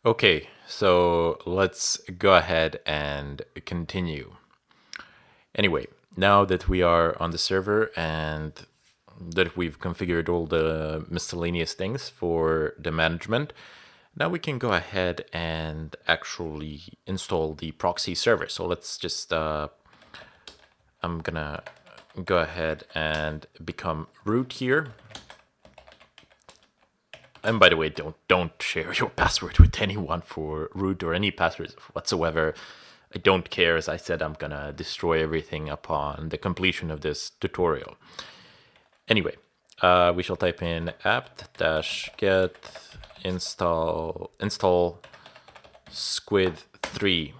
Okay, so let's go ahead and continue. Anyway, now that we are on the server and that we've configured all the miscellaneous things for the management, now we can go ahead and actually install the proxy server. So let's just, I'm gonna go ahead and become root here. And by the way, don't share your password with anyone for root or any passwords whatsoever. I don't care. As I said, I'm gonna destroy everything upon the completion of this tutorial. Anyway, we shall type in apt-get install squid 3.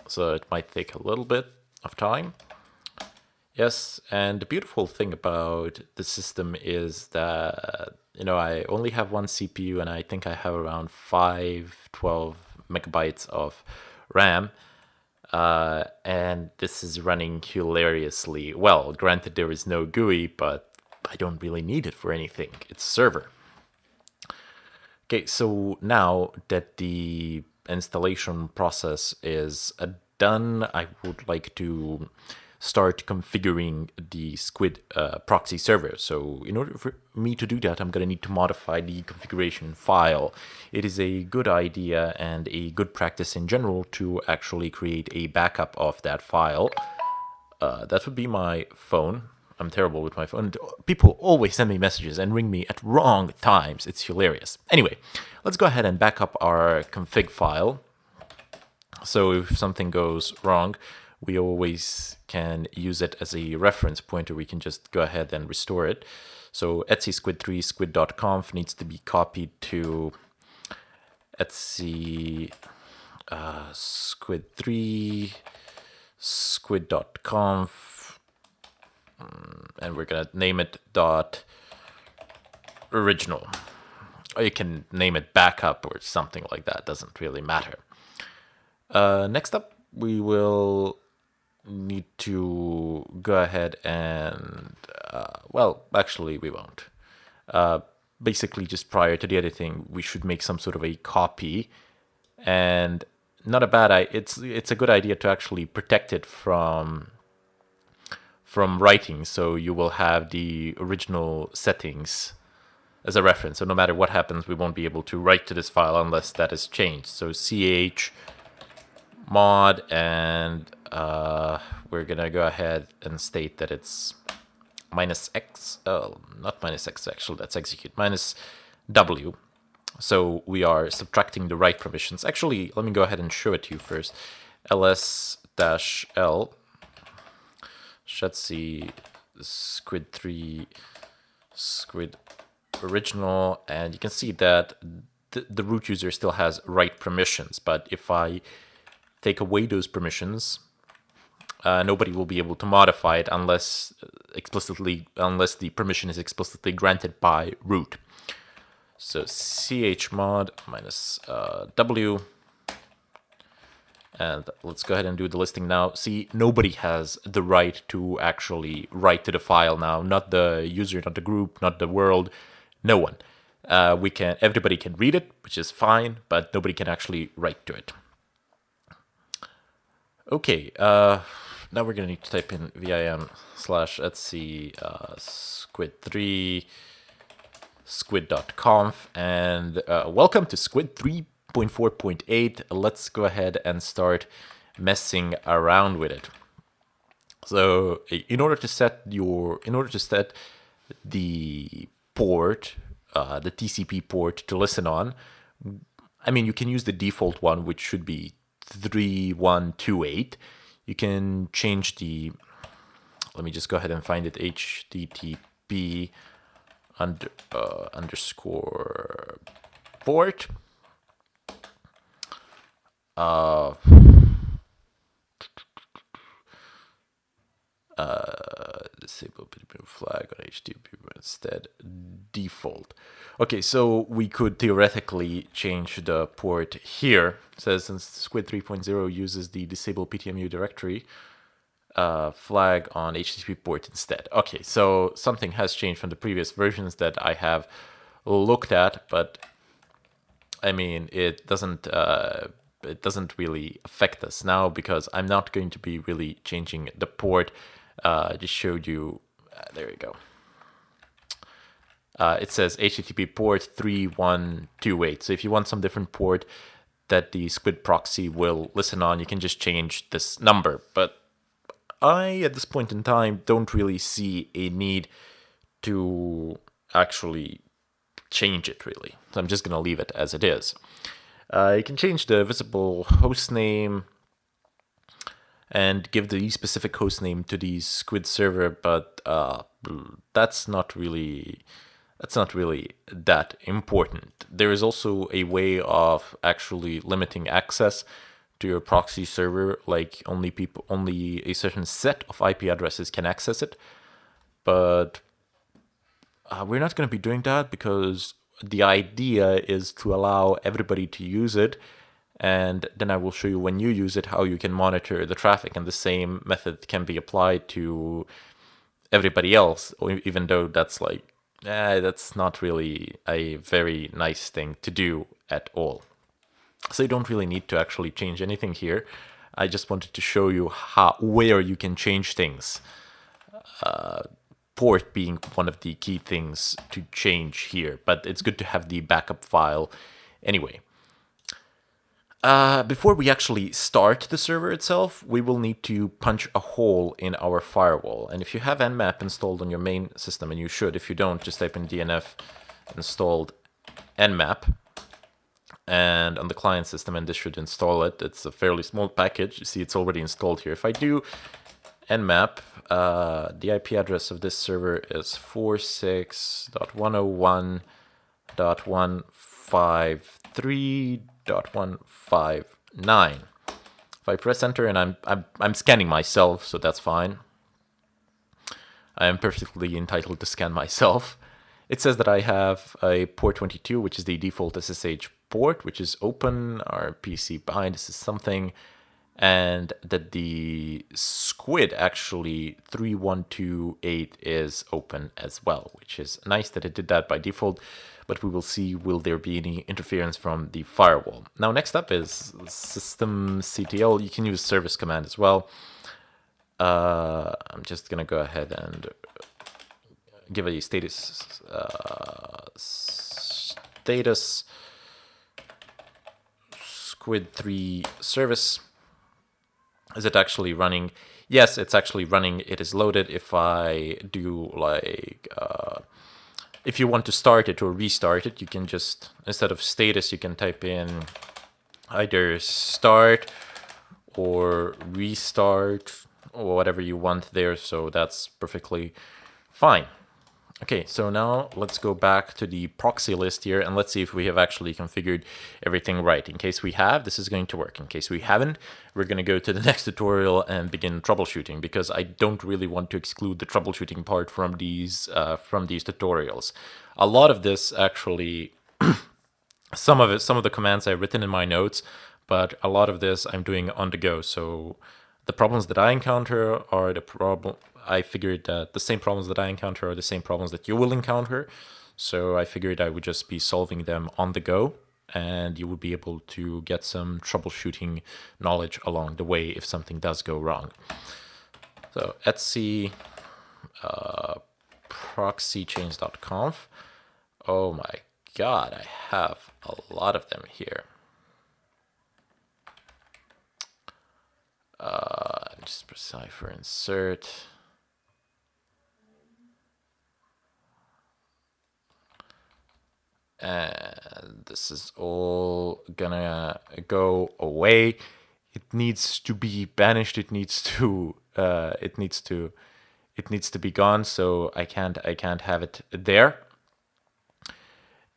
So it might take a little bit of time. Yes, and the beautiful thing about the system is that, I only have one CPU and I think I have around 12 megabytes of RAM. And this is running hilariously well. Granted, there is no GUI, but I don't really need it for anything. It's a server. Okay, so now that the installation process is done, I would like to start configuring the Squid proxy server. So in order for me to do that, I'm going to need to modify the configuration file. It is a good idea and a good practice in general to actually create a backup of that file. That would be my phone. I'm terrible with my phone. People always send me messages and ring me at wrong times. It's hilarious. Anyway, let's go ahead and back up our config file. So if something goes wrong, we always can use it as a reference pointer. We can just go ahead and restore it. So etc squid3 squid.conf needs to be copied to etc squid3 squid.conf, and we're gonna name it .original. Or you can name it backup or something like that, doesn't really matter. Next up, we will need to go ahead and, well, actually we won't. Basically, just prior to the editing, we should make some sort of a copy, and not a bad idea. It's a good idea to actually protect it from writing, so you will have the original settings as a reference. So no matter what happens, we won't be able to write to this file unless that is changed. So ch mod, and we're gonna go ahead and state that it's minus x, not minus x, actually that's execute, minus w. So we are subtracting the write permissions. Actually, let me go ahead and show it to you first. ls-l see squid3 squid original, and you can see that the root user still has write permissions, but if I take away those permissions, nobody will be able to modify it unless the permission is explicitly granted by root. So chmod minus w, and let's go ahead and do the listing now. See, nobody has the right to actually write to the file now. Not the user, not the group, not the world, no one. Everybody can read it, which is fine, but nobody can actually write to it. Okay, now we're gonna need to type in vim slash etc squid3 squid.conf, and welcome to Squid 3.4.8. Let's go ahead and start messing around with it. So in order to set the port, the TCP port to listen on, I mean, you can use the default one, which should be 3128. You can change the, let me just go ahead and find it, HTTP underscore port. Disable flag on HTTP instead default. Okay, so we could theoretically change the port here. It says since Squid 3.0 uses the disable PTMU directory flag on HTTP port instead. Okay, so something has changed from the previous versions that I have looked at, but I mean, it doesn't really affect us now because I'm not going to be really changing the port. I just showed you. There you go. It says HTTP port 3128. So if you want some different port that the Squid proxy will listen on, you can just change this number. But I, at this point in time, don't really see a need to actually change it, really. So I'm just going to leave it as it is. You can change the visible host name and give the specific host name to the Squid server, but that's not really that important. There is also a way of actually limiting access to your proxy server, like only a certain set of IP addresses can access it. But we're not going to be doing that because the idea is to allow everybody to use it, and then I will show you when you use it how you can monitor the traffic, and the same method can be applied to everybody else, even though that's like that's not really a very nice thing to do at all. So you don't really need to actually change anything here. I just wanted to show you where you can change things. Port being one of the key things to change here, but it's good to have the backup file anyway. Before we actually start the server itself, we will need to punch a hole in our firewall. And if you have Nmap installed on your main system, and you should, if you don't, just type in DNF installed Nmap. And on the client system, and this should install it. It's a fairly small package. You see it's already installed here. If I do Nmap, the IP address of this server is 46.101.153.159. If I press enter, and I'm scanning myself, so that's fine. I am perfectly entitled to scan myself. It says that I have a port 22, which is the default SSH port, which is open. Our PC behind this is something, and that the Squid actually 3128 is open as well, which is nice that it did that by default. But we will see, will there be any interference from the firewall? Now, next up is systemctl. You can use service command as well. I'm just gonna go ahead and give a status Squid 3 service. Is it actually running? Yes, it's actually running. It is loaded. If I do like, if you want to start it or restart it, you can just, instead of status, you can type in either start or restart or whatever you want there. So that's perfectly fine. Okay, so now let's go back to the proxy list here and let's see if we have actually configured everything right. In case we have, this is going to work. In case we haven't, we're going to go to the next tutorial and begin troubleshooting, because I don't really want to exclude the troubleshooting part from these tutorials. A lot of this actually, some of the commands I've written in my notes, but a lot of this I'm doing on the go. So the problems that I encounter are I figured that the same problems that I encounter are the same problems that you will encounter. So I figured I would just be solving them on the go, and you would be able to get some troubleshooting knowledge along the way if something does go wrong. So etc proxychains.conf. Oh my god, I have a lot of them here. Just press cipher insert. And this is all gonna go away. It needs to be banished. It needs to be gone. So I can't have it there.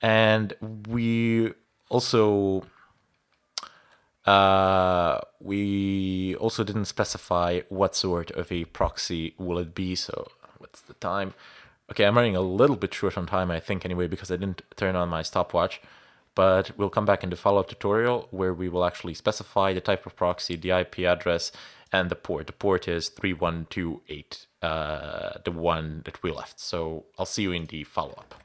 And we also didn't specify what sort of a proxy will it be. So what's the time? Okay, I'm running a little bit short on time, I think, anyway, because I didn't turn on my stopwatch. But we'll come back in the follow-up tutorial where we will actually specify the type of proxy, the IP address, and the port. The port is 3128, the one that we left. So I'll see you in the follow-up.